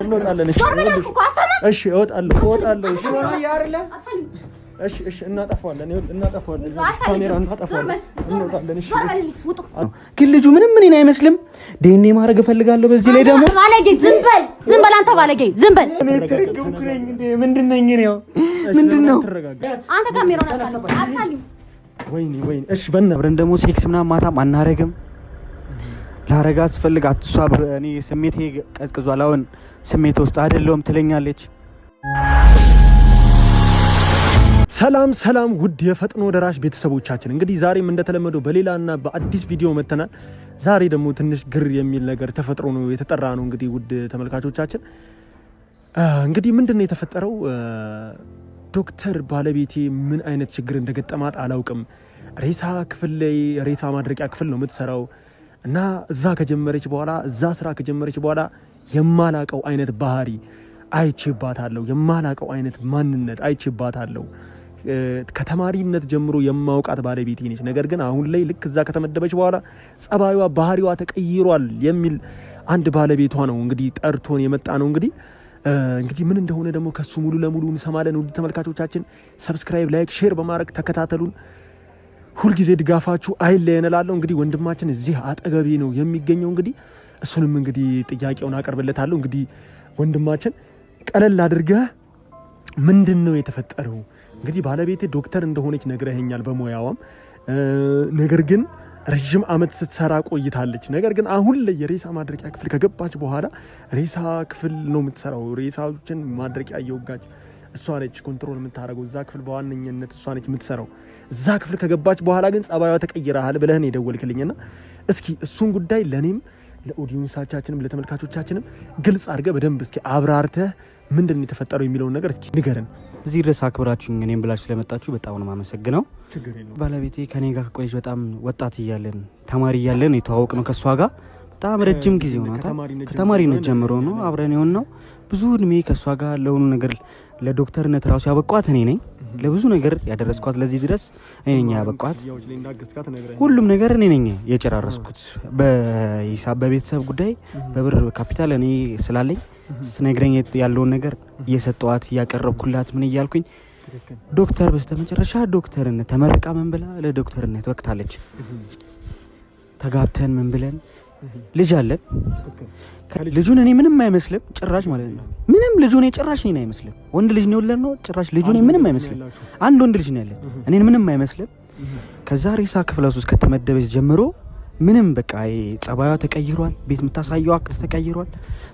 እንወጣለን እሺ እወጣለሁ እሺ እናጠፋዋለን ካሜራ እናጠፋዋለን እንወጣለን እሺ ግን ልጁ ምንም ምን አይመስልም ዲኤንኤ ማድረግ እፈልጋለሁ በዚህ ላይ ደግሞ ባለጌ ዝም በል አንተ ባለጌ ዝም በል እኔ ተረገምኩ ነኝ እንዴ ምንድነኝ ነው አንተ ካሜራውን አታልኝ ወይኔ እሺ አብረን ደግሞ ሴክስ ምናምን ማታም አናረግም ላረጋት ፈልጋት እሷ እኔ ስሜቴ ቀዝቅዟል አሁን ስሜት ውስጥ አይደለም ትለኛለች ሰላም ውድ የፈጥኖ ደራሽ ቤተሰቦቻችን እንግዲህ ዛሬም እንደተለመደው በሌላና በአዲስ ቪዲዮ መተናል ዛሬ ደግሞ ትንሽ ግር የሚል ነገር ተፈጥሮ ነው የተጠራ ነው እንግዲህ ውድ ተመልካቾቻችን እንግዲህ ምንድነው የተፈጠረው ዶክተር ባለቤቴ ምን አይነት ችግር እንደገጠማት አላውቅም ሬሳ ክፍል ላይ ሬሳ ማድረቂያ ክፍል ነው የምትሰራው እና እዛ ስራ ከጀመረች በኋላ የማላቀው አይነት ባህሪ አይቼባታለሁ የማላቀው አይነት ማንነት አይቼባታለሁ ከተማሪነት ጀምሮ የማውቃት ባለቤቴ ነች ነገር ግን አሁን ላይ ልክ እዛ ከተመደበች በኋላ ጸባዩዋ ባህሪዋ ተቀይሯል የሚል አንድ ባለቤቷ ነው እንግዲህ ጠርቶን የመጣ ነው እንግዲህ ምን እንደሆነ ደግሞ ከሱ ሙሉ ለሙሉ እንሰማለን ውድ ተመልካቾቻችን ሰብስክራይብ ላይክ ሼር በማድረግ ተከታተሉን ሁሉ ጊዜ ድጋፋችሁ አይለየን እላለሁ እንግዲህ ወንድማችን እዚህ አጠገቤ ነው የሚገኘው እንግዲህ እሱንም እንግዲህ ጥያቄውን አቀርብለታለሁ እንግዲህ ወንድማችን ቀለል አድርገህ ምንድነው የተፈጠረው እንግዲህ ባለቤቴ ዶክተር እንደሆነች ነግረኸኛል በሞያዋም ነገር ግን ረጅም አመት ስትሰራ ቆይታለች ነገር ግን አሁን ላይ የሬሳ ማድረቂያ ክፍል ከገባች በኋላ ሬሳ ክፍል ነው የምትሰራው ሬሳዎችን ማድረቂያ እየወጋች እሷ ነች ኮንትሮል የምታደርገው እዛ ክፍል በዋነኝነት እሷ ነች የምትሰራው እዛ ክፍል ከገባች በኋላ ግን ጸባዩዋ ተቀይራሃል ብለህ ነው የደወልክልኝና እስኪ እሱን ጉዳይ ለኔም ለኦዲየንሳችንም ለተመልካቾቻችንም ግልጽ አድርገህ በደንብ እስኪ አብራርተህ ምንድነው የተፈጠረው የሚለው ነገር እስኪ ንገረን እዚህ ድረስ አክብራችሁ እኔም ብላችሁ ስለመጣችሁ በጣም ነው ማመሰግነው ባለቤቴ ከኔ ጋር ቆይሽ በጣም ወጣት እያለን ተማሪ እያለን የተዋወቅነው ከሷ ጋር በጣም ረጅም ጊዜ ሆኗታል ከተማሪነት ጀምሮ ነው አብረን የሆነው ብዙ እድሜ ከሷ ጋር ለሆነ ነገር ለዶክተርነት ራሱ ያበቃት እኔ ነኝ ለብዙ ነገር ያደረስኳት ለዚህ ድረስ እኔ ነኝ ያበቃት ሁሉም ነገር እኔ ነኝ የጨራረስኩት በሂሳብ በቤተሰብ ጉዳይ በብር ካፒታል እኔ ስላለኝ ስነግረኝ ያለውን ነገር እየሰጠዋት ያቀረብኩላት ምን ይያልኩኝ ዶክተር በስተመጨረሻ ዶክተርነት ተመረቃ ምን ብላ ለዶክተርነት ወቅታለች ተጋብተን ምን ብለን ልጅ አለን ልጁን እኔ ምንም አይመስልም ጭራሽ ማለት ነው ምንም ልጁን እኔ ጭራሽ እኔን አይመስልም ወንድ ልጅ ነው ለነው ጭራሽ ልጁን እኔ ምንም አይመስልም አንድ ወንድ ልጅ ነው ያለ እኔን ምንም አይመስልም ከዛ ሬሳ ክፍል ውስጥ ከተመደበች ጀምሮ ምንም በቃ ጸባዩዋ ተቀይሯል ቤት የምታሳየው አክት ተቀይሯል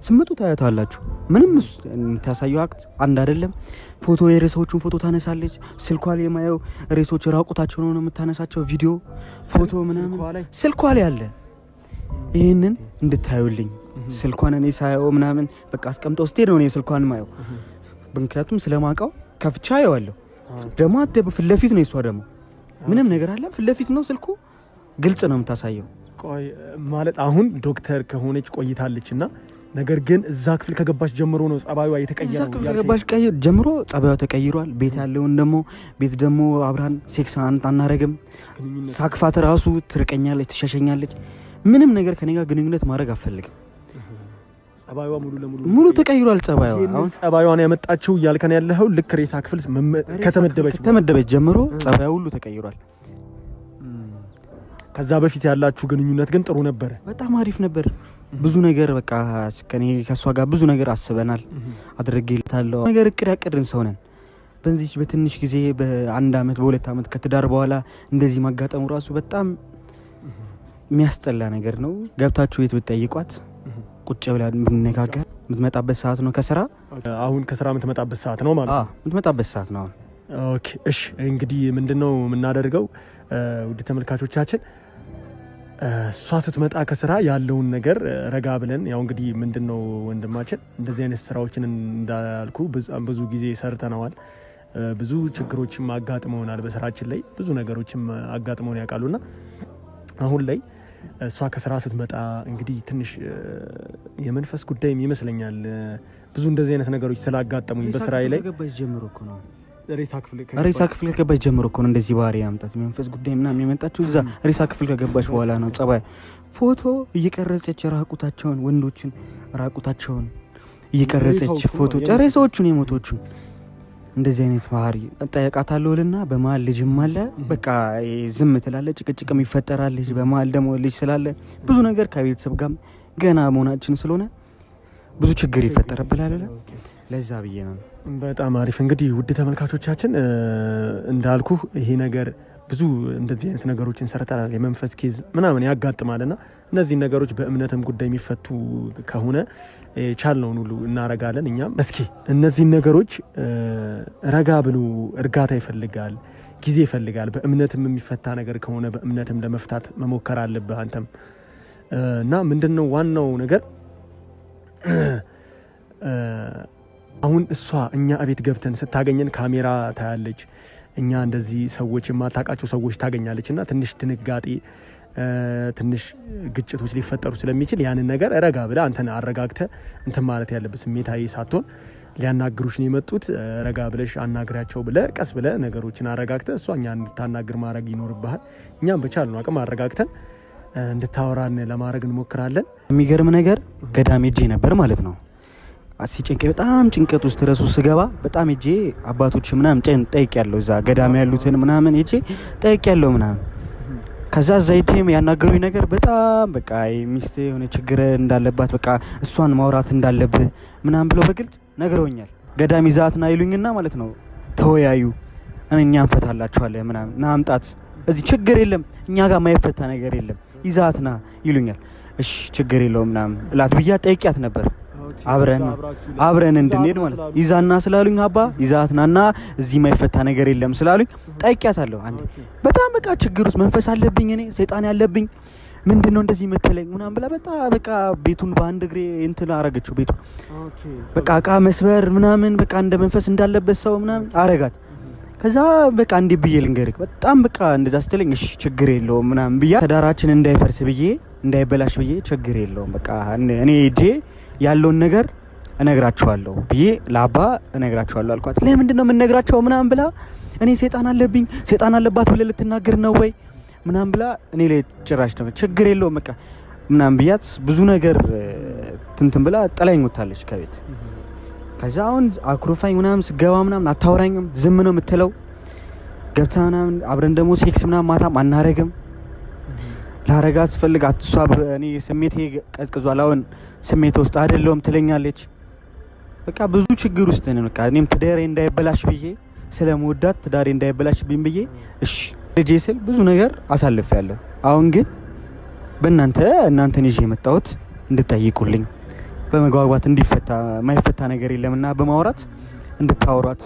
ስምጡ ታያታላችሁ ምንም የምታሳየው አክት አንድ አይደለም ፎቶ የሬሳዎቹን ፎቶ ታነሳለች ስልኳ ላይ የማየው ሬሶች ራቁታቸው ነው የምታነሳቸው ቪዲዮ ፎቶ ምናምን ስልኳ ላይ አለ ይሄንን እንድታዩልኝ ስልኳን እኔ ሳየው ምናምን በቃ አስቀምጠው ስትሄድ ነው እኔ ስልኳን ማየው በእንክላቱም ስለማውቀው ከፍቻ ያየዋለሁ ደግሞ አደብ ፍለፊት ነው እሷ ደግሞ ምንም ነገር አለ ፍለፊት ነው ስልኩ ግልጽ ነው የምታሳየው ቆይ ማለት አሁን ዶክተር ከሆነች ቆይታለችና ነገር ግን እዛ ክፍል ከገባች ጀምሮ ነው ጸባዩዋ የተቀየረው እዛ ክፍል ከገባች ጀምሮ ጸባዩዋ ተቀይሯል ቤት ያለውን ደግሞ አብራን ሴክስ አናረግም ሳክፋት ራሱ ትርቀኛለች ትሸሸኛለች ምንም ነገር ከኔ ጋር ግንኙነት ማድረግ አፈልግም ጸባዩዋ ሙሉ ተቀይሯል ጸባዩዋ አሁን ጸባዩዋን ያመጣችው ያልከን ያለኸው ልክ ሬሳ ክፍል ከተመደበች ጀምሮ ጸባዩ ሁሉ ተቀይሯል ከዛ በፊት ያላችሁ ግንኙነት ግን ጥሩ ነበር በጣም አሪፍ ነበር ብዙ ነገር በቃ ከሷ ጋር ብዙ ነገር አስበናል አድርጌልታለሁ ነገር እቅድ ያቀድን ሰው ነን በዚህ በትንሽ ጊዜ በአንድ አመት በሁለት አመት ከትዳር በኋላ እንደዚህ ማጋጠሙ ራሱ በጣም የሚያስጠላ ነገር ነው ገብታችሁ ቤት ብትጠይቋት ቁጭ ብላ ምንነጋገር የምትመጣበት ሰዓት ነው ከስራ አሁን ከስራ የምትመጣበት ሰዓት ነው ማለት የምትመጣበት ሰዓት ነው ኦኬ እሺ እንግዲህ ምንድነው የምናደርገው ውድ ተመልካቾቻችን እሷ ስትመጣ ከስራ ያለውን ነገር ረጋ ብለን ያው እንግዲህ ምንድነው ወንድማችን እንደዚህ አይነት ስራዎችን እንዳልኩ ብዙ ጊዜ ሰርተናል ብዙ ችግሮችም አጋጥመውናል በስራችን ላይ ብዙ ነገሮችም አጋጥመውን ያውቃሉና አሁን ላይ እሷ ከስራ ስትመጣ እንግዲህ ትንሽ የመንፈስ ጉዳይም ይመስለኛል ብዙ እንደዚህ አይነት ነገሮች ስላጋጠሙኝ በስራዬ ላይ ከገባች ጀምሮ እኮ ነው ሬሳ ክፍል ከገባች ጀምሮ እኮ ነው እንደዚህ ባህሪ ያመጣት መንፈስ ጉዳይ ምናምን የመጣችው እዛ ሬሳ ክፍል ከገባች በኋላ ነው ጸባይ ፎቶ እየቀረጸች ራቁታቸውን ወንዶችን ራቁታቸውን እየቀረጸች ፎቶ ጨሬሳዎቹን የሞቶቹ እንደዚህ አይነት ባህሪ ጠይቃታለሁልና በመሀል ልጅም አለ። በቃ ዝም ትላለች፣ ጭቅጭቅም ይፈጠራል። ልጅ በመሀል ደግሞ ልጅ ስላለ ብዙ ነገር ከቤተሰብ ጋር ገና መሆናችን ስለሆነ ብዙ ችግር ይፈጠርብናል። ለዛ ብዬ ነው። በጣም አሪፍ። እንግዲህ ውድ ተመልካቾቻችን እንዳልኩ ይሄ ነገር ብዙ እንደዚህ አይነት ነገሮችን ሰርተናል። የመንፈስ ኬዝ ምናምን ያጋጥማልና እነዚህ ነገሮች በእምነትም ጉዳይ የሚፈቱ ከሆነ ቻልነውን ሁሉ እናረጋለን። እኛም እስኪ እነዚህ ነገሮች ረጋ ብሎ እርጋታ ይፈልጋል፣ ጊዜ ይፈልጋል። በእምነትም የሚፈታ ነገር ከሆነ በእምነትም ለመፍታት መሞከር አለብህ አንተም እና ምንድነው ዋናው ነገር አሁን እሷ እኛ እቤት ገብተን ስታገኘን ካሜራ ታያለች። እኛ እንደዚህ ሰዎች የማታውቃቸው ሰዎች ታገኛለች እና ትንሽ ድንጋጤ ትንሽ ግጭቶች ሊፈጠሩ ስለሚችል ያንን ነገር ረጋ ብለህ አንተን አረጋግተህ እንትን ማለት ያለብህ ስሜታዊ ሳትሆን ሊያናግሩሽ ነው የመጡት ረጋ ብለሽ አናግራቸው ብለህ ቀስ ብለህ ነገሮችን አረጋግተህ እሷ እኛን እንድታናግር ማድረግ ይኖርብሃል። እኛም በቻልነው አቅም አረጋግተን እንድታወራን ለማድረግ እንሞክራለን። የሚገርም ነገር ገዳም ሄጄ ነበር ማለት ነው። ሲጨንቀኝ በጣም ጭንቀት ውስጥ ረሱ ስገባ በጣም ሄጄ አባቶች ምናምን ጠይቄያለሁ። እዛ ገዳም ያሉትን ምናምን ሄጄ ጠይቄያለሁ ምናምን። ከዛ እዛ ሄጄም ያናገሩኝ ነገር በጣም በቃ ሚስቴ የሆነ ችግር እንዳለባት በቃ እሷን ማውራት እንዳለብህ ምናምን ብለው በግልጽ ነግረውኛል። ገዳም ይዛትና ይሉኝና ማለት ነው ተወያዩ፣ እኛ እንፈታላችኋለን ምናምን ና አምጣት፣ እዚህ ችግር የለም እኛ ጋር ማይፈታ ነገር የለም ይዛትና ይሉኛል። እሺ ችግር የለውም ምናምን እላት ብያ ጠይቂያት ነበር አብረን እንድንሄድ ማለት ይዛና ስላሉኝ አባ ይዛትናና እዚህ ማይፈታ ነገር የለም ስላሉኝ ጠይቂያታለሁ። አንዴ በጣም በቃ ችግር ውስጥ መንፈስ አለብኝ እኔ ሰይጣን ያለብኝ ምንድነው እንደዚህ መተለኝ ምናምን ብላ በቃ ቤቱን በአንድ እግሬ እንትን አረገችው። ቤቱ በቃ እቃ መስበር ምናምን በቃ እንደ መንፈስ እንዳለበት ሰው ምናምን አረጋት። ከዛ በቃ እንዴ ብዬ ልንገርክ በጣም በቃ እንደዛ ስትለኝ እሺ ችግር የለውም ምናምን ብያ ተዳራችን እንዳይፈርስ ብዬ እንዳይበላሽ ብዬ ችግር የለውም በቃ እኔ ሄጄ ያለውን ነገር እነግራቸዋለሁ ብዬ ለአባ እነግራቸዋለሁ አልኳት። ለምንድነው የምንነግራቸው ምናምን ብላ እኔ ሰይጣን አለብኝ ሰይጣን አለባት ብለህ ልትናገር ነው ወይ ምናምን ብላ እኔ ላይ ጭራሽ ነው ችግር የለውም በቃ ምናምን ብያት ብዙ ነገር እንትን ብላ ጥላኝ ወጣለች ከቤት። ከዛ አሁን አኩርፋኝ ምናምን ስገባ ምናምን አታወራኝም፣ ዝም ነው የምትለው። ገብታ ምናምን አብረን ደግሞ ሴክስ ምናምን ማታም አናረግም። ላረጋት ፈልግ አትሷ እኔ ስሜቴ ቀዝቅዟል አሁን ስሜት ውስጥ አይደለም ትለኛለች። በቃ ብዙ ችግር ውስጥ ነን። በቃ እኔም ትዳሬ እንዳይበላሽ ብዬ ስለምወዳት ትዳሬ እንዳይበላሽብኝ ብዬ እሺ ልጄ ስል ብዙ ነገር አሳልፌያለሁ። አሁን ግን እናንተን ይዤ የመጣሁት እንድትጠይቁልኝ በመግባባት እንዲፈታ ማይፈታ ነገር የለምና በማውራት እንድታወሯት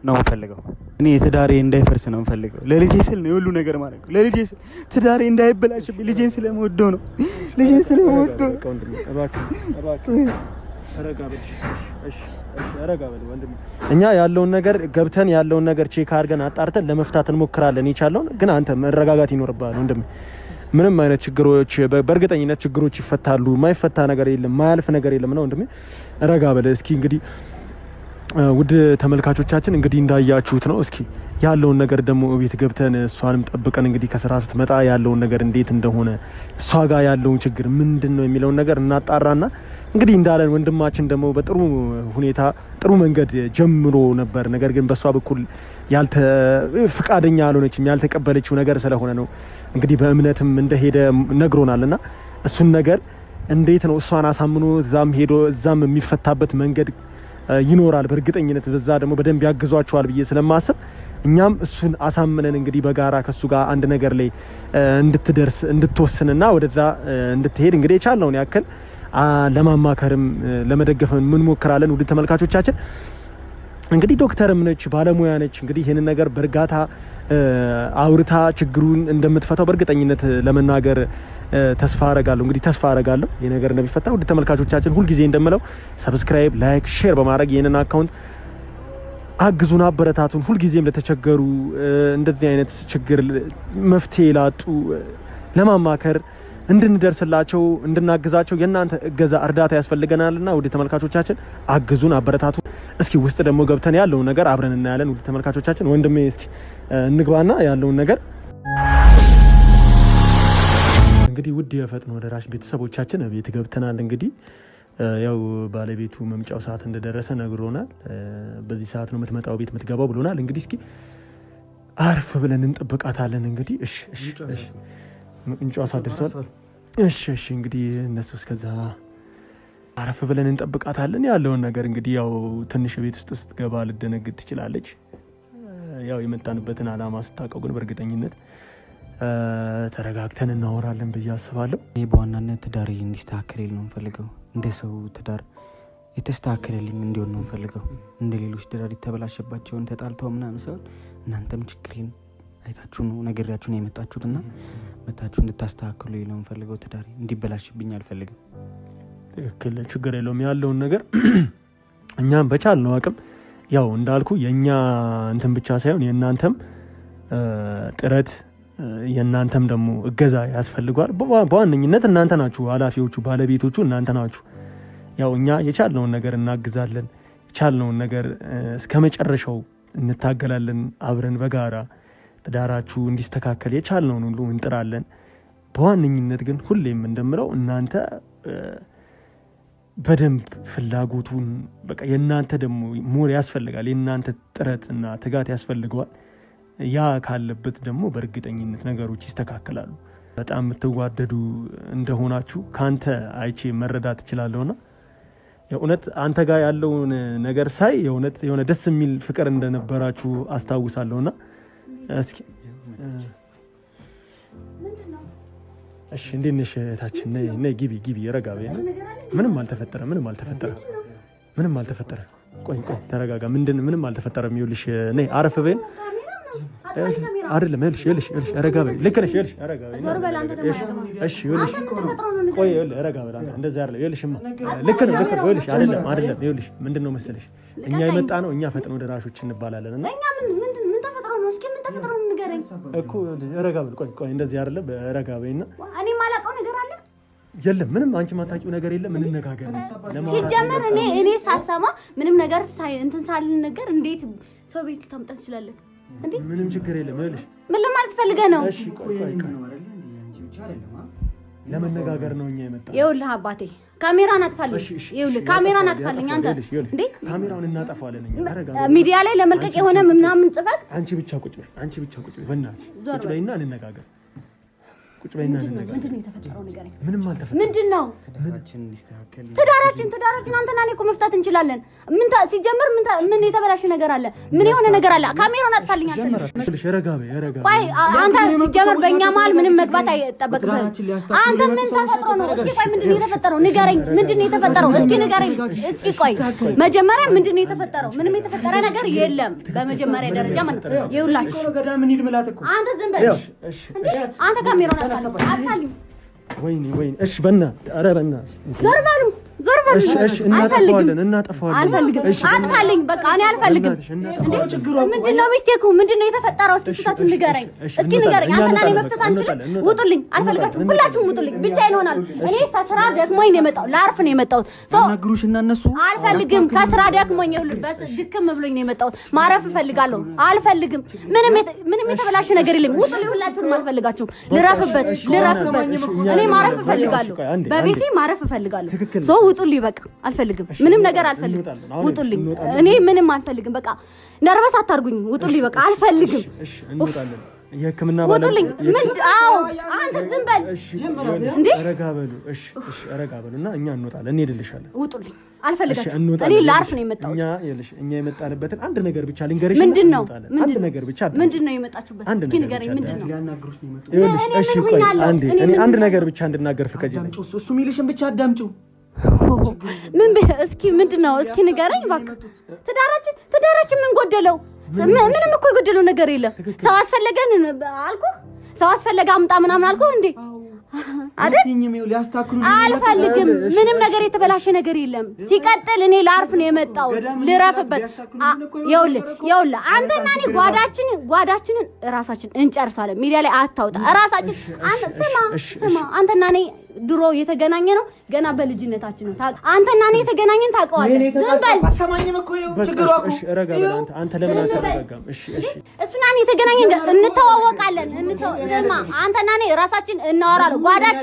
ነው ፈልገው። እኔ ትዳሬ እንዳይፈርስ ነው ፈልገው። ለልጄ ስል ነው ሁሉ ነገር ማለት ነው። ለልጄ ስል ትዳሬ እንዳይበላሽብኝ ልጄን ስለምወደው ነው። ልጄን ስለምወደው እኛ ያለውን ነገር ገብተን ያለውን ነገር ቼክ አድርገን አጣርተን ለመፍታት እንሞክራለን። ይቻላል ግን አንተ መረጋጋት ይኖርብሃል ወንድም። ምንም አይነት ችግሮች በእርግጠኝነት ችግሮች ይፈታሉ። ማይፈታ ነገር የለም፣ ማያልፍ ነገር የለም ነው ወንድም። ረጋ በለ እስኪ። እንግዲህ ውድ ተመልካቾቻችን እንግዲህ እንዳያችሁት ነው። እስኪ ያለውን ነገር ደግሞ ቤት ገብተን እሷንም ጠብቀን እንግዲህ ከስራ ስትመጣ ያለውን ነገር እንዴት እንደሆነ እሷ ጋር ያለውን ችግር ምንድነው የሚለውን ነገር እናጣራና እንግዲህ እንዳለን ወንድማችን ደግሞ በጥሩ ሁኔታ ጥሩ መንገድ ጀምሮ ነበር። ነገር ግን በሷ በኩል ፍቃደኛ ያልሆነችም ያልተቀበለችው ነገር ስለሆነ ነው እንግዲህ በእምነትም እንደሄደ ነግሮናልና እሱን ነገር እንዴት ነው እሷን አሳምኖ እዛም ሄዶ እዛም የሚፈታበት መንገድ ይኖራል በእርግጠኝነት። በዛ ደግሞ በደንብ ያግዟቸዋል ብዬ ስለማስብ እኛም እሱን አሳምነን እንግዲህ በጋራ ከሱ ጋር አንድ ነገር ላይ እንድትደርስ እንድትወስንና ወደዛ እንድትሄድ እንግዲህ የቻልነውን ያክል ለማማከርም ለመደገፍም ምን ሞክራለን። ውድ ተመልካቾቻችን እንግዲህ ዶክተርም ነች ባለሙያ ነች። እንግዲህ ይሄንን ነገር በእርጋታ አውርታ ችግሩን እንደምትፈታው በእርግጠኝነት ለመናገር ተስፋ አረጋለሁ። እንግዲህ ተስፋ አረጋለሁ ይሄ ነገር እንደሚፈታ። ውድ ተመልካቾቻችን ሁልጊዜ እንደምለው ሰብስክራይብ፣ ላይክ፣ ሼር በማድረግ ይሄንን አካውንት አግዙን፣ አበረታቱን። ሁልጊዜም ለተቸገሩ እንደዚህ አይነት ችግር መፍትሄ ላጡ ለማማከር እንድንደርስላቸው እንድናግዛቸው የእናንተ እገዛ እርዳታ ያስፈልገናልና ውድ ተመልካቾቻችን አግዙን፣ አበረታቱ። እስኪ ውስጥ ደግሞ ገብተን ያለውን ነገር አብረን እናያለን። ውድ ተመልካቾቻችን ወንድሜ እስኪ እንግባና ያለውን ነገር እንግዲህ ውድ የፈጥኖ ደራሽ ቤተሰቦቻችን ቤት ገብተናል። እንግዲህ ያው ባለቤቱ መምጫው ሰዓት እንደደረሰ ነግሮናል። በዚህ ሰዓት ነው የምትመጣው ቤት የምትገባው ብሎናል። እንግዲህ እስኪ አርፍ ብለን እንጠብቃታለን። እንግዲህ እሺ ምንጫው ሰዓት ደርሷል። እሺ እንግዲህ እነሱ እስከዛ አረፍ ብለን እንጠብቃታለን። ያለውን ነገር እንግዲህ ያው ትንሽ ቤት ውስጥ ስትገባ ልደነግጥ ትችላለች። ያው የመጣንበትን አላማ ስታውቀው ግን በእርግጠኝነት ተረጋግተን እናወራለን ብዬ አስባለሁ። እኔ በዋናነት ትዳሬ እንዲስተካከል ነው የምፈልገው። እንደ ሰው ትዳር የተስተካከለልኝ እንዲሆን ነው የምፈልገው። እንደ ሌሎች ትዳር የተበላሸባቸውን ተጣልተው ምናምን ሳይሆን እናንተም ችግሬን አይታችሁ ነው ነግሬያችሁ ነው የመጣችሁትና መታችሁ እንድታስተካክሉ ነው የምፈልገው። ትዳሬ እንዲበላሽብኝ አልፈልግም። ትክክል፣ ችግር የለውም። ያለውን ነገር እኛም በቻልነው አቅም ያው እንዳልኩ የኛ እንትን ብቻ ሳይሆን የእናንተም ጥረት የእናንተም ደግሞ እገዛ ያስፈልጋል። በዋነኝነት እናንተ ናችሁ ኃላፊዎቹ፣ ባለቤቶቹ እናንተ ናችሁ። ያው እኛ የቻልነውን ነገር እናግዛለን፣ የቻልነውን ነገር እስከ መጨረሻው እንታገላለን። አብረን በጋራ ትዳራችሁ እንዲስተካከል የቻልነውን ሁሉ እንጥራለን። በዋነኝነት ግን ሁሌም እንደምለው እናንተ በደንብ ፍላጎቱን በቃ የእናንተ ደግሞ ሞር ያስፈልጋል። የእናንተ ጥረት እና ትጋት ያስፈልገዋል። ያ ካለበት ደግሞ በእርግጠኝነት ነገሮች ይስተካከላሉ። በጣም የምትዋደዱ እንደሆናችሁ ካንተ አይቼ መረዳት እችላለሁና የእውነት አንተ ጋር ያለውን ነገር ሳይ የእውነት የሆነ ደስ የሚል ፍቅር እንደነበራችሁ አስታውሳለሁና እስኪ እሺ እንዴት ነሽ እህታችን? ነይ ግቢ ረጋ በይ። ምንም አልተፈጠረ። ቆይ ተረጋጋ። ምንም አልተፈጠረም። ይኸውልሽ ነይ አረፍ በይ። አይደለም ይኸውልሽ ረጋ በይ። ልክ ነሽ። ይኸውልሽ ረጋ በይ። እሺ ይኸውልሽ ቆይ ረጋ በይ። እንደዛ አይደለም። ይኸውልሽማ ልክ ነው። ይኸውልሽ አይደለም። ይኸውልሽ ምንድነው መሰለሽ እኛ የመጣ ነው እኛ ፈጥኖ ደራሾች እንባላለንና እኛ ምን ተፈጥሮ ነው? እስኪ ምን ተፈጥሮ ነው ንገረኝ እኮ። ረጋ በይ። ቆይ እንደዚህ አይደለም። ረጋ በይና እኔ ማላውቀው ነገር አለ? የለም ምንም አንቺ ማታውቂው ነገር የለም። እንነጋገር። ሲጀመር እኔ ሳልሰማ ምንም ነገር እንትን ሳልነገር እንዴት ሰው ቤት ልታምጣ ትችላለህ እንዴ? ምንም ችግር የለም። ይኸውልሽ ምን ለማለት ፈልገህ ነው? እሺ ቆይ ለመነጋገር ነው እኛ የመጣነው። ይኸውልህ አባቴ ካሜራን አጥፋልኝ። ይኸውልህ ካሜራን አጥፋልኝ። አንተ እንዴ ካሜራውን እናጠፋለን እኛ። ሚዲያ ላይ ለመልቀቅ የሆነ ምናምን ጽፈት። አንቺ ብቻ ቁጭ በይ በእናትሽ ቁጭ በይና እንነጋገር። ቁጭ በይና እንነጋገር። ምንድነው የተፈጠረው ነገር? ምንም አልተፈጠረም። ምንድነው ትዳራችን አንተና እኔ እኮ መፍታት እንችላለን። ሲጀምር ምን የተበላሸ ነገር አለ? ምን የሆነ ነገር አለ? ካሜራውን አጥፋልኝ። ረጋ በይ። ቆይ አንተ ሲጀመር በእኛ መሀል ምንም መግባት አይጠበቅብህም። አንተ ምን ተፈጥሮ ነው? እስኪ ቆይ ምንድነው የተፈጠረው? ንገረኝ። ምንድነው የተፈጠረው? እስኪ ንገረኝ። እስኪ ቆይ መጀመሪያ ምንድነው የተፈጠረው? ምንም የተፈጠረ ነገር የለም። በመጀመሪያ ደረጃ ማለት ነው ይኸውላችሁ አንተ ዝም በል። አንተ ካሜራውን አጥፋልኝ። ወይኔ እሺ በእናትህ ኧረ በእናትህ ዞር በሉ። እሺ እናጠፋዋለን። አልፈልግም። አጥፋልኝ በቃ እኔ አልፈልግም። ምንድነው ሚስቴኩ? ምንድነው የተፈጠረው? እስኪ ፍታቱን ንገረኝ። እስኪ ንገረኝ። አንተና እኔ መፍታት አንችልም? ውጡልኝ። አልፈልጋችሁም። ሁላችሁም ውጡልኝ። ብቻዬን እሆናለሁ። እኔ ከስራ ደክሞኝ ነው የመጣሁት። ላርፍ ነው የመጣሁት። ነግሩሽና እነሱ አልፈልግም። ከስራ ደክሞኝ ድክም ብሎኝ ነው የመጣሁት። ማረፍ እፈልጋለሁ። አልፈልግም። ምንም የተበላሸ ነገር የለም። ውጡልኝ። ሁላችሁም አልፈልጋችሁም። ልረፍበት። እኔ ማረፍ እፈልጋለሁ። በቤቴ ማረፍ እፈልጋለሁ። ውጡልኝ በቃ አልፈልግም። ምንም ነገር አልፈልግም። ውጡልኝ። እኔ ምንም አልፈልግም። በቃ ነርበስ አታርጉኝ። ውጡልኝ በቃ አልፈልግም። እሺ እንወጣለን። የህክምና ውጡልኝ። አዎ አንተ ዝም በል እንዴ። ረጋ በሉና እኛ እንወጣለን። እንሄድልሻለን። ውጡልኝ። አልፈልጋችሁም። እኔ ላርፍ ነው የመጣሁት። እኛ የመጣንበትን አንድ ነገር ብቻ ልንገርሽ። ምንድነው የመጣችሁበት? እስኪ ንገረኝ። ምንድነው? እሺ ቆይ አንድ ነገር ብቻ እንድናገር ፍቀጂልኝ። እሱ የሚልሽን ብቻ አዳምጪው። እስኪ ምንድነው? እስኪ ንገረኝ እባክህ። ትዳራችን ምን ጎደለው? ምንም እኮ የጎደለው ነገር የለም። ሰው አስፈለገን አልኩህ። ሰው አስፈለገ አምጣ ምናምን አልኩህ እንዴ አይደል? አልፈልግም። ምንም ነገር የተበላሸ ነገር የለም። ሲቀጥል እኔ ላርፍ ነው የመጣሁት። ልረፍበት። ይኸውልህ አንተና እኔ ጓዳችንን ራሳችን እንጨርሳለን። ሚዲያ ላይ አታውጣ። ራሳችን ስማ አንተና እኔ ድሮ የተገናኘ ነው ገና በልጅነታችን ነው አንተና እኔ የተገናኘን ታውቀዋለህ ዝምበል አሰማኝም እኮ ችግሩ እኮ እሺ ረጋ በል አንተ ለምን አትረጋጋም እሺ እሱና እኔ የተገናኘን እንተዋወቃለን ስማ አንተና እኔ ራሳችን እናወራለን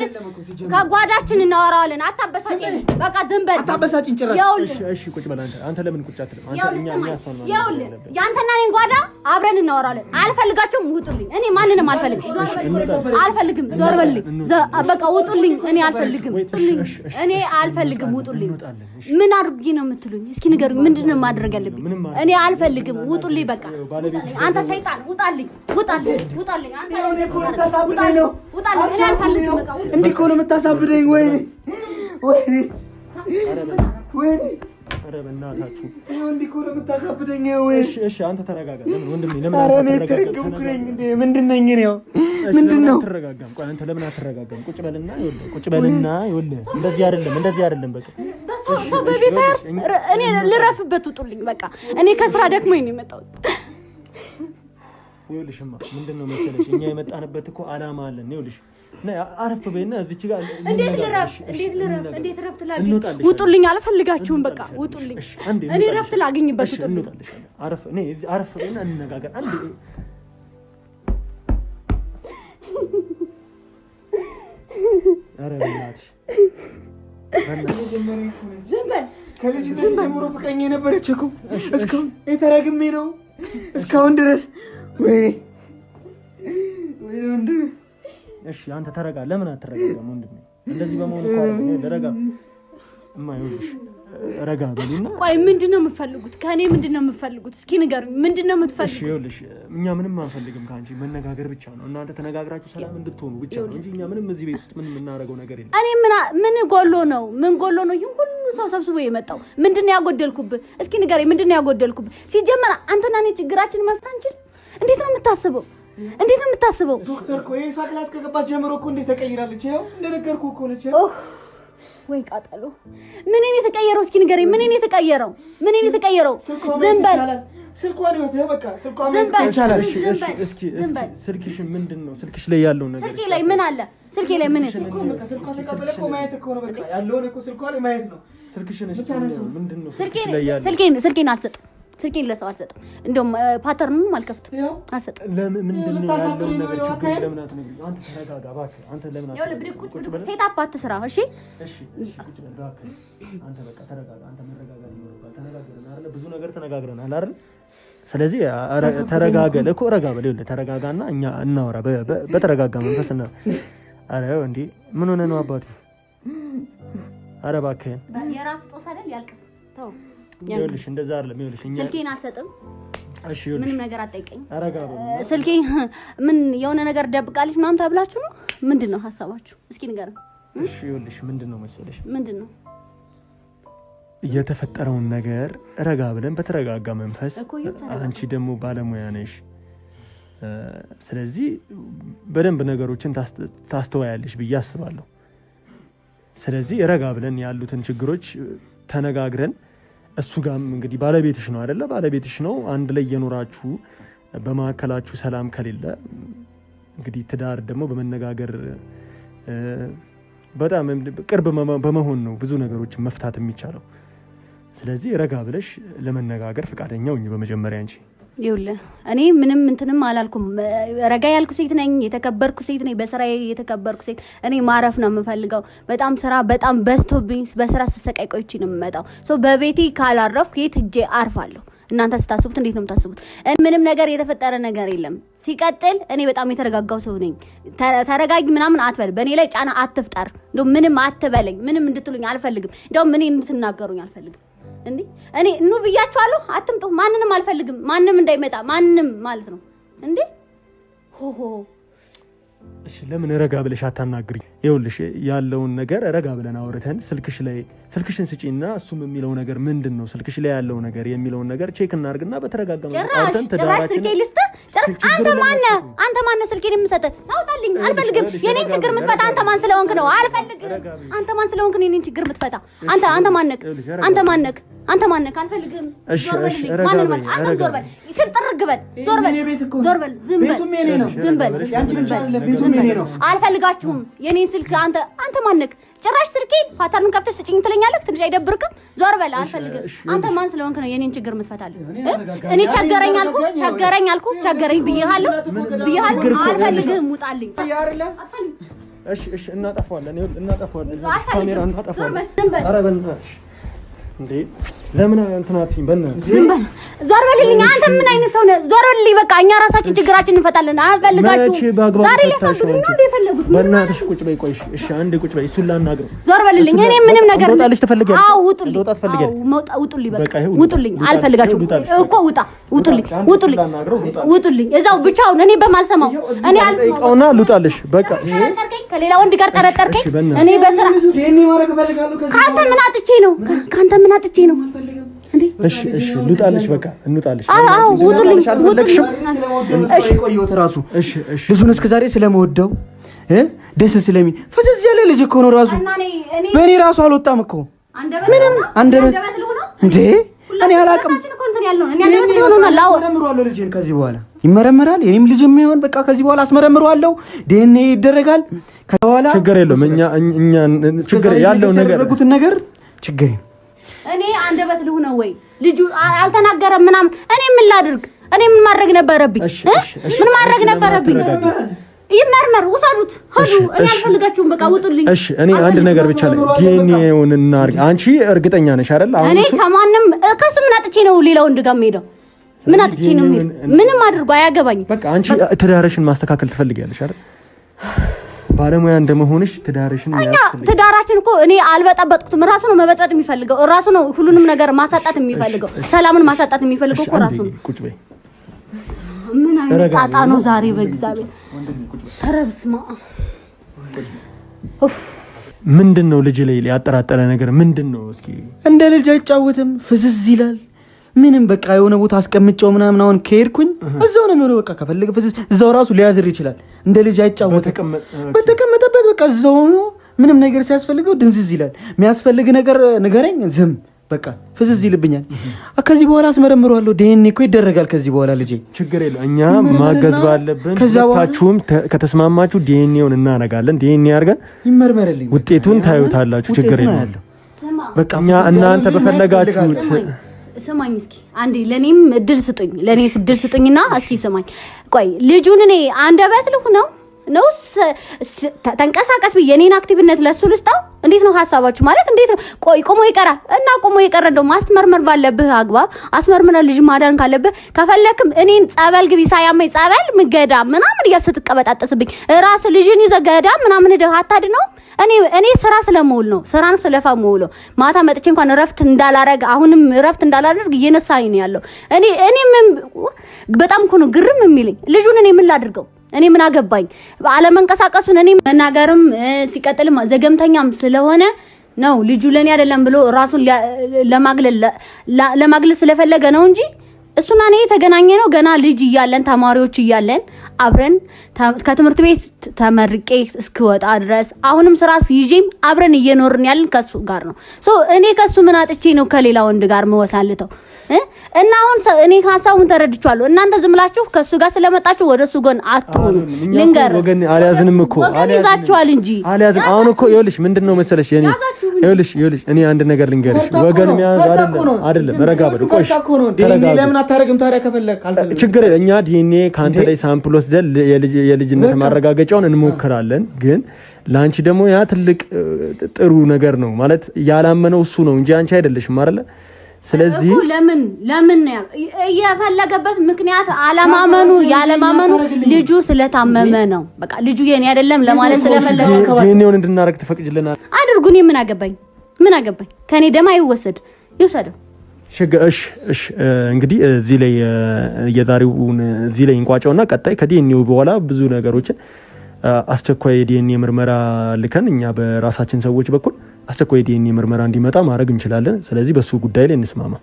ከጓዳችን እናወራለን አታበሳጭኝ በቃ ዝምበል አታበሳጭኝ ጭራሽ እሺ ቁጭ በል አንተ ለምን ቁጭ አትልም እኛ ያሰማን ያንተና እኔን ጓዳ አብረን እናወራለን አልፈልጋችሁም ውጡልኝ እኔ ማንንም አልፈልግም ዞር በልኝ በቃ ውጡልኝ እኔ አልፈልግም ውጡልኝ ምን አድርጊ ነው የምትሉኝ እስኪ ንገሩኝ ምንድነው ማድረግ ያለብኝ እኔ አልፈልግም ውጡልኝ በቃ አንተ ሰይጣን ውጣልኝ አንተ እኔ እኮ ተሳብደኝ ነው ውጣልኝ እኔ አልፈልግም በቃ እንዲህ እኮ ነው የምታሳብደኝ ወይኔ ኧረ በእናታችሁ እንዲህ እኮ ነው የምታሳብደኝ ወይ እሺ አንተ ተረጋጋ ለምን ወንድሜ ለምን አትረጋጋም እንዴ ምንድነኝ ነው ምንድነው አትረጋጋም ቆይ አንተ ለምን አትረጋጋም ቁጭ በልና ይኸውልህ እንደዚህ አይደለም በቃ ሰው በቤት እኔ ልረፍበት ውጡልኝ በቃ እኔ ከስራ ደክሞኝ ነው የመጣሁት ይኸውልሽማ ምንድነው መሰለሽ እኛ የመጣንበት እኮ አላማ አለን ይኸውልሽ አረፍ በይና እዚች ጋር እንዴት ረፍት ላግኝ ውጡልኝ አልፈልጋችሁም በቃ ውጡልኝ እኔ ረፍት ላግኝበት ውጡልኝ አረፍ በይና እንነጋገር አንዴ ኧረ በእናትሽ ዝም በል ከልጅነት ጀምሮ ፍቅረኛ የነበረች እኮ እስካሁን የተረግሜ ነው እስካሁን ድረስ ወይ ወንድሜ እሺ አንተ ተረጋ ለምን አትረጋጋም ወንድሜ እንደዚህ በመሆኑ እኮ አይደለም ደረጋ እማይሆንሽ ረጋ በሉና ቆይ ምንድነው የምትፈልጉት ከኔ ምንድነው የምትፈልጉት እስኪ ንገሩኝ ምንድነው የምትፈልጉት እሺ ይኸውልሽ እኛ ምንም አንፈልግም ካንቺ መነጋገር ብቻ ነው እናንተ ተነጋግራችሁ ሰላም እንድትሆኑ ብቻ ነው እንጂ እኛ ምንም እዚህ ቤት ውስጥ ምንም እናረጋው ነገር የለም እኔ ምን ጎሎ ነው ይሄን ሁሉ ሰው ሰብስቦ የመጣው ምንድነው ያጎደልኩብህ እስኪ ንገረኝ ምንድነው ያጎደልኩብህ ሲጀመር አንተና እኔ ችግራችንን መፍታት እንችል እንዴት ነው የምታስበው ዶክተር እኮ የሳ ክላስ ከገባች ጀምሮ እኮ እንዴት ተቀይራለች ይኸው እንደነገርኩህ እኮ ነች ወይ ቃጠሎ ምን እኔ ተቀየረው እስኪ ንገረኝ ምን እኔ ተቀየረው ዝም በል ስልኳን ይወጣ በቃ ስልኳን ይቻላል እስኪ ስልክሽ ምንድነው ስልክሽ ላይ ያለው ነገር ስልኬ ላይ ምን አለ ስልኬ ላይ ምን ስልኳን ተቀበለ እኮ ማየት እኮ ነው በቃ ያለውን እኮ ስልኳን ማየት ነው ስልክሽን ምንድነው ስልኬን አልሰጥም ስልኬን ለሰው አልሰጥም እንደውም ፓተርኑን አልከፍትም አልሰጥም ለምን ምንድነው ያለው ነገር ችግር ለምን አትነግሪኝ አንተ ተረጋጋ እባክህ አንተ ለምን አትነግሪኝ ሴት አባት ስራ እሺ ቁጭ በል እባክህ አንተ በቃ ተረጋጋ አንተ መረጋጋት ይኖርብሃል ተነጋግረናል አይደል ብዙ ነገር ተነጋግረናል አይደል ስለዚህ ተረጋጋ እኮ ረጋ በል ይኸውልህ ተረጋጋና እኛ እናወራ በተረጋጋ መንፈስ እና አረ እንዴ ምን ሆነ ነው አባቴ አረ እባክህ የራስ ጦስ አይደል ያልቅስ ተው ይኸውልሽ እንደዛ አይደለም ይኸውልሽ እኛ ስልኬን አልሰጥም እሺ ይኸውልሽ ምንም ነገር አትጠይቀኝ አረጋ በል ስልኬ ምን የሆነ ነገር ደብቃልሽ ምናምን ታብላችሁ ነው ምንድነው ሐሳባችሁ እስኪ ንገረኝ እሺ ይኸውልሽ ምንድነው መሰለሽ ምንድነው የተፈጠረውን ነገር ረጋ ብለን በተረጋጋ መንፈስ አንቺ ደግሞ ባለሙያ ነሽ ስለዚህ በደንብ ነገሮችን ታስተዋያለሽ ብዬ አስባለሁ ስለዚህ ረጋ ብለን ያሉትን ችግሮች ተነጋግረን እሱ ጋርም እንግዲህ ባለቤትሽ ነው አይደለ ባለቤትሽ ነው አንድ ላይ የኖራችሁ በማከላችሁ ሰላም ከሌለ እንግዲህ ትዳር ደግሞ በመነጋገር በጣም ቅርብ በመሆን ነው ብዙ ነገሮችን መፍታት የሚቻለው ስለዚህ ረጋ ብለሽ ለመነጋገር ፈቃደኛ ሁኚ በመጀመሪያ አንቺ ይኸውልህ እኔ ምንም እንትንም አላልኩም ረጋ ያልኩ ሴት ነኝ የተከበርኩ ሴት ነኝ በስራዬ የተከበርኩ ሴት እኔ ማረፍ ነው የምፈልገው በጣም ስራ በጣም በዝቶብኝ በስራ ስሰቃይ ቆይቼ ነው የምመጣው በቤቴ ካላረፍኩ የት ሄጄ አርፋለሁ እናንተ ስታስቡት እንዴት ነው የምታስቡት ምንም ነገር የተፈጠረ ነገር የለም ሲቀጥል እኔ በጣም የተረጋጋው ሰው ነኝ ተረጋጊ ምናምን አትበል በእኔ ላይ ጫና አትፍጠር እንደው ምንም አትበለኝ ምንም እንድትሉኝ አልፈልግም እንደው ምን እንድትናገሩኝ አልፈልግም እንዴ እኔ ኑ ብያችኋለሁ አትምጡ ማንንም አልፈልግም ማንንም እንዳይመጣ ማንንም ማለት ነው እንዴ ሆሆ እሺ ለምን ረጋ ብለሽ አታናግሪኝ ይኸውልሽ ያለውን ነገር ረጋ ብለን አውርተን ስልክሽን ስጪና እሱም የሚለው ነገር ምንድነው ስልክሽ ላይ ያለው ነገር የሚለውን ነገር ቼክ እናርግና በተረጋጋ አውርተን ተዳራችን ስልኬ ልስጥ አንተ ማን ስልኬን የምሰጥ አውጣልኝ አልፈልግም የኔን ችግር የምትፈታ አንተ ማን ስለሆንክ ነው አልፈልግም አንተ ማን ስለሆንክ ነው የኔን ችግር የምትፈታ አንተ ማነክ አንተ ማን ነህ? አልፈልግም። ዞር በል። ማን ነው? አንተ ዞር በል። ይከጥርግ በል። ዞር በል። ዞር በል። ዝም በል። ቤቱም የኔ ነው። ዝም በል። ያንቺ ብቻ አይደለም፣ ቤቱም የኔ ነው። አልፈልጋችሁም። የኔን ስልክ አንተ ማን ነህ? ጭራሽ ስልኬን ፓተርን ከፍተህ ስጭኝ ትለኛለህ። ትንሽ አይደብርክም? ዞር በል። አልፈልግም። አንተ ማን ስለሆንክ ነው የኔን ችግር የምትፈታልኝ? እኔ ቸገረኝ አልኩ ቸገረኝ ብዬሃለሁ። አልፈልግም። ውጣልኝ። እሺ እናጠፋዋለን። ካሜራ እናጠፋዋለን። ኧረ በእናትሽ እንዴ ለምን እንትናትኝ በእናትሽ ዞር በልልኝ። አንተ ምን አይነት ሰው ነህ? ዞር በልልኝ። በቃ እኛ ራሳችን ችግራችንን እንፈታለን። አልፈልጋችሁም። ዛሬ ሊያሳብዱኝ ነው የፈለጉት። በእናትሽ ቁጭ በይ። ቆይ እሺ አንዴ ቁጭ በይ። እሱን ላናግረው። ዞር በልልኝ። እኔ ምንም ነገር ልወጣልሽ ትፈልጊያለሽ? አዎ ውጡልኝ። ውጡልኝ። በቃ ውጡልኝ። አልፈልጋችሁም እኮ ውጡልኝ። እዛው ብቻውን እኔ በማልሰማው እኔ አልፈውና ልውጣልሽ። በቃ ከሌላ ወንድ ጋር ጠረጠርከኝ። እኔ በስራ ካንተ ምን አጥቼ ነው? እሺ ልውጣልሽ። በቃ እንውጣልሽ። አዎ ውጡልኝ። እሺ ቆየሁት ራሱ ልጁን እስከዛሬ ስለመወደው ደስ ስለሚል ፍዝዝ ያለ ልጅ እኮ ነው ራሱ። በእኔ ራሱ አልወጣም እኮ ምንም አንደበት እንዴ እኔ አላውቅም። ከዚህ በኋላ ይመረመራል። የኔም ልጅ የሚሆን በቃ ከዚህ በኋላ አስመረምረዋለሁ። ዲኤንኤ ይደረጋል። ከዛ በኋላ ችግር የለውም። እኛ ችግር ያለው ነገር ያደረጉትን ነገር ችግር እኔ አንደበት ልሁ ነው ወይ ልጁ አልተናገረም ምናምን። እኔ ምን ላድርግ? እኔ ምን ማድረግ ነበረብኝ? ምን ማድረግ ነበረብኝ? ይመርመር፣ ውሰዱት፣ ሂዱ። እኔ አልፈልጋችሁም። በቃ ውጡልኝ። እሺ እኔ አንድ ነገር ብቻ ላይ ዲኤንኤውን እናርግ። አንቺ እርግጠኛ ነሽ አይደል? አሁን እኔ ከማንም ከሱ ምን አጥቼ ነው ሌላ ወንድ ጋር የምሄደው? ምን አጥቼ ነው የምሄደው? ምንም አድርጎ አያገባኝም። በቃ አንቺ ትዳርሽን ማስተካከል ትፈልጊያለሽ አይደል? ባለሙያ እንደመሆንሽ ትዳራችን እኮ እኔ አልበጠበጥኩትም። ራሱ ነው መበጥበጥ የሚፈልገው። ራሱ ነው ሁሉንም ነገር ማሳጣት የሚፈልገው። ሰላምን ማሳጣት የሚፈልገው እኮ ራሱ ነው። ቁጭ በይ። ምን አይነት ጣጣ ነው ዛሬ በእግዚአብሔር። ኧረ በስመ አብ። ምንድነው ልጅ ላይ ያጠራጠረ ነገር ምንድነው? እስኪ እንደ ልጅ አይጫወትም፣ ፍዝዝ ይላል። ምንም በቃ የሆነ ቦታ አስቀምጨው ምናምን አሁን ከሄድኩኝ እዛው ነው የሚሆነው። በቃ ከፈለገ ፍዝዝ እዛው ራሱ ሊያዝር ይችላል። እንደ ልጅ አይጫወትም። በተቀመጠበት በቃ እዛው ነው። ምንም ነገር ሲያስፈልገው ድንዝዝ ይላል። የሚያስፈልግ ነገር ንገረኝ፣ ዝም በቃ ፍዝዝ ይልብኛል። ከዚህ በኋላ አስመረምረዋለሁ። ዲኤንኤ እኮ ይደረጋል ከዚህ በኋላ ልጄ። ችግር የለው። እኛ ማገዝ ባለብን ሁላችሁም ከተስማማችሁ ዲኤንኤውን እናረጋለን። ዲኤንኤ አድርገን ይመርመርልኝ፣ ውጤቱን ታዩታላችሁ። ችግር የለው። በቃ እኛ እናንተ በፈለጋችሁት ስማኝ እስኪ አንዴ ለኔም እድል ስጡኝና እስኪ ስማኝ። ቆይ ልጁን እኔ አንደበት ልሁ ነው ተንቀሳቀስ ብዬ የኔን አክቲቭነት ለሱ ልስጣው? እንዴት ነው ሐሳባችሁ? ማለት እንዴት ነው? ቆይ ቆሞ ይቀራል እና ቆሞ ይቀር እንደው ማስመርመር ባለብህ አግባብ አስመርመር። ልጅ ማዳን ካለብህ ከፈለክም እኔን ጸበል ግቢ ሳያመኝ ጸበል ምገዳ ምናምን እያስትቀበጣጠስብኝ ራስ ልጅን ይዘህ ገዳም ምናምን ደህ አታድነው። እኔ ስራ ስለመውል ነው ስራን ስለፈመውል ማታ መጥቼ እንኳን ረፍት እንዳላረግ አሁንም ረፍት እንዳላደርግ እየነሳኝ ነው ያለው። እኔ በጣም እኮ ነው ግርም የሚለኝ። ልጁን እኔ ምን ላድርገው? እኔ ምን አገባኝ? አለመንቀሳቀሱን እኔ መናገርም ሲቀጥልም ዘገምተኛም ስለሆነ ነው ልጁ ለኔ አይደለም ብሎ ራሱን ለማግለል ስለፈለገ ነው እንጂ እሱና እኔ የተገናኘ ነው ገና ልጅ እያለን ተማሪዎች እያለን አብረን ከትምህርት ቤት ተመርቄ እስክወጣ ድረስ አሁንም ስራ ይዤም አብረን እየኖርን ያለን ከሱ ጋር ነው። እኔ ከሱ ምን አጥቼ ነው ከሌላ ወንድ ጋር መወሳልተው? እና አሁን እኔ ሐሳቡን ተረድቻለሁ። እናንተ ዝምላችሁ ከሱ ጋር ስለመጣችሁ ወደሱ ጎን አትሆኑ። ልንገር ወገን አልያዝንም እኮ ይዛችኋል እንጂ አልያዝን። አሁን እኮ ይኸውልሽ ምንድነው መሰለሽ የኔ ይኸውልሽ እኔ አንድ ነገር ልንገርሽ። ወገን የሚያዝ አይደለም ረጋ በሉ። ቆይ ለምን አታረግም ታዲያ? ከፈለክ አልፈልግም ችግር እኛ ዲኤንኤ ካንተ ላይ ሳምፕል ወስደን የልጅነት ማረጋገጫውን እንሞክራለን። ግን ላንቺ ደግሞ ያ ትልቅ ጥሩ ነገር ነው ማለት ያላመነው እሱ ነው እንጂ አንቺ አይደለሽም አይደለ? ስለዚህ ለምን የፈለገበት ምክንያት አለማመኑ ያለማመኑ ልጁ ስለታመመ ነው። በቃ ልጁ የኔ አይደለም ለማለት ስለፈለገ ዲኤንኤውን እንድናረግ ተፈቅጅልናል። አድርጉ። እኔ ምን አገባኝ? ከኔ ደም አይወሰድ ይወሰደው። እሺ እንግዲህ እዚህ ላይ የዛሬውን እዚህ ላይ እንቋጨውና ቀጣይ ከዲኤንኤው በኋላ ብዙ ነገሮችን አስቸኳይ ዲኤንኤ ምርመራ ልከን እኛ በራሳችን ሰዎች በኩል አስቸኳይ ዲኤንኤ ምርመራ እንዲመጣ ማድረግ እንችላለን። ስለዚህ በሱ ጉዳይ ላይ እንስማማ።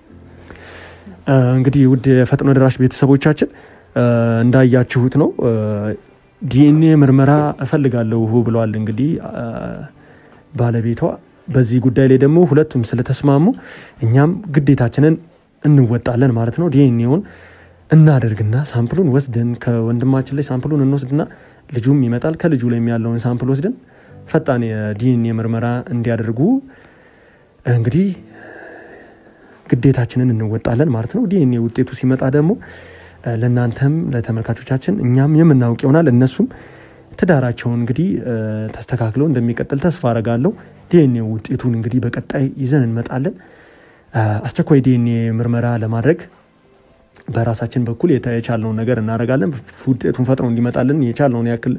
እንግዲህ ውድ ፈጥኖ ደራሽ ቤተሰቦቻችን እንዳያችሁት ነው ዲኤንኤ ምርመራ እፈልጋለሁ ብለዋል። እንግዲህ ባለቤቷ በዚህ ጉዳይ ላይ ደግሞ ሁለቱም ስለተስማሙ እኛም ግዴታችንን እንወጣለን ማለት ነው። ዲኤንኤውን እናደርግና ሳምፕሉን ወስደን ከወንድማችን ላይ ሳምፕሉን እንወስድና ልጁም ይመጣል። ከልጁ ላይ ያለውን ሳምፕል ወስደን ፈጣን የዲኤንኤ ምርመራ እንዲያደርጉ እንግዲህ ግዴታችንን እንወጣለን ማለት ነው። ዲኤንኤ ውጤቱ ሲመጣ ደግሞ ለእናንተም ለተመልካቾቻችን እኛም የምናውቅ ይሆናል። እነሱም ትዳራቸውን እንግዲህ ተስተካክለው እንደሚቀጥል ተስፋ አረጋለሁ። ዲኤንኤ ውጤቱን እንግዲህ በቀጣይ ይዘን እንመጣለን። አስቸኳይ ዲኤንኤ ምርመራ ለማድረግ በራሳችን በኩል የቻልነውን ነገር እናደርጋለን። ውጤቱን ፈጥኖ እንዲመጣልን የቻልነውን ያክል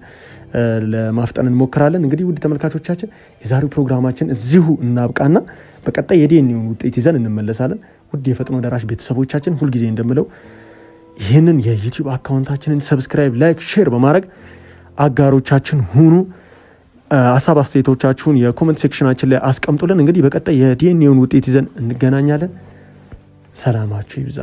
ለማፍጠን እንሞክራለን። እንግዲህ ውድ ተመልካቾቻችን የዛሬው ፕሮግራማችን እዚሁ እናብቃና በቀጣይ የዲኤንኤውን ውጤት ይዘን እንመለሳለን። ውድ የፈጥኖ ደራሽ ቤተሰቦቻችን ሁልጊዜ እንደምለው ይህንን የዩቲዩብ አካውንታችንን ሰብስክራይብ፣ ላይክ፣ ሼር በማድረግ አጋሮቻችን ሁኑ። ሀሳብ አስተያየቶቻችሁን የኮሜንት ሴክሽናችን ላይ አስቀምጡልን። እንግዲህ በቀጣይ የዲኤንኤውን ውጤት ይዘን እንገናኛለን። ሰላማችሁ ይብዛ።